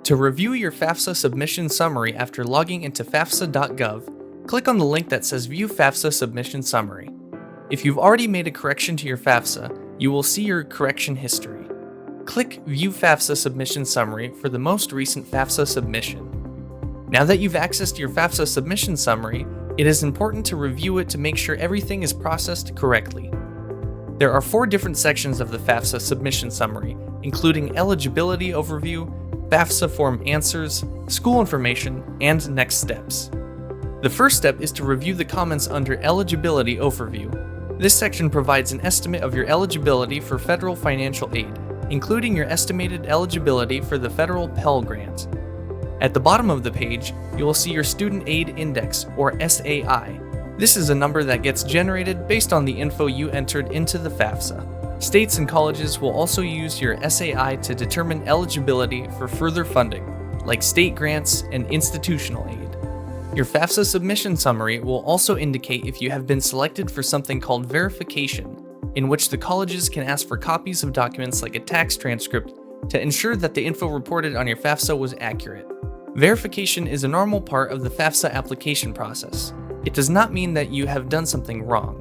To review your FAFSA submission summary after logging into fafsa.gov, click on the link that says View FAFSA Submission Summary. If you've already made a correction to your FAFSA, you will see your correction history. Click View FAFSA Submission Summary for the most recent FAFSA submission. Now that you've accessed your FAFSA submission summary, it is important to review it to make sure everything is processed correctly. There are 4 different sections of the FAFSA submission summary, including eligibility overview, FAFSA form answers, school information, and next steps. The first step is to review the comments under eligibility overview. This section provides an estimate of your eligibility for federal financial aid, including your estimated eligibility for the federal Pell Grant. At the bottom of the page, you will see your Student Aid Index, or SAI. This is a number that gets generated based on the info you entered into the FAFSA. States and colleges will also use your SAI to determine eligibility for further funding, like state grants and institutional aid. Your FAFSA submission summary will also indicate if you have been selected for something called verification, in which the colleges can ask for copies of documents like a tax transcript to ensure that the info reported on your FAFSA was accurate. Verification is a normal part of the FAFSA application process. It does not mean that you have done something wrong.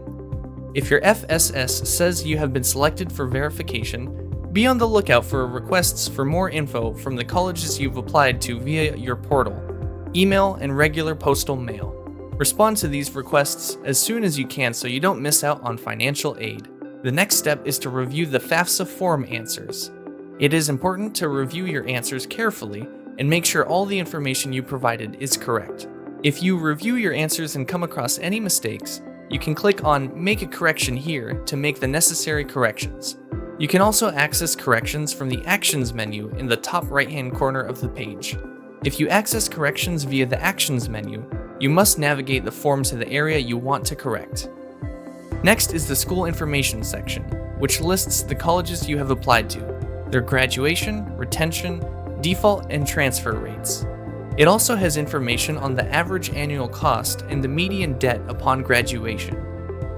If your FSS says you have been selected for verification, be on the lookout for requests for more info from the colleges you've applied to via your portal, email, and regular postal mail. Respond to these requests as soon as you can so you don't miss out on financial aid. The next step is to review the FAFSA form answers. It is important to review your answers carefully and make sure all the information you provided is correct. If you review your answers and come across any mistakes, you can click on Make a Correction here to make the necessary corrections. You can also access corrections from the Actions menu in the top right-hand corner of the page. If you access corrections via the Actions menu, you must navigate the form to the area you want to correct. Next is the School Information section, which lists the colleges you have applied to, their graduation, retention, default, and transfer rates. It also has information on the average annual cost and the median debt upon graduation.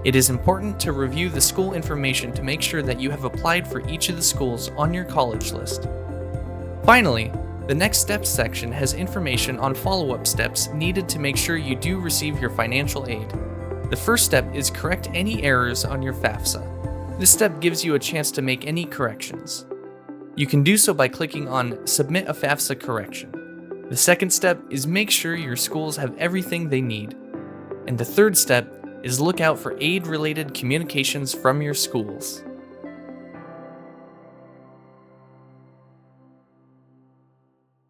It is important to review the school information to make sure that you have applied for each of the schools on your college list. Finally, the Next Steps section has information on follow-up steps needed to make sure you do receive your financial aid. The first step is correct any errors on your FAFSA. This step gives you a chance to make any corrections. You can do so by clicking on Submit a FAFSA Correction. The second step is make sure your schools have everything they need. And the third step is look out for aid-related communications from your schools.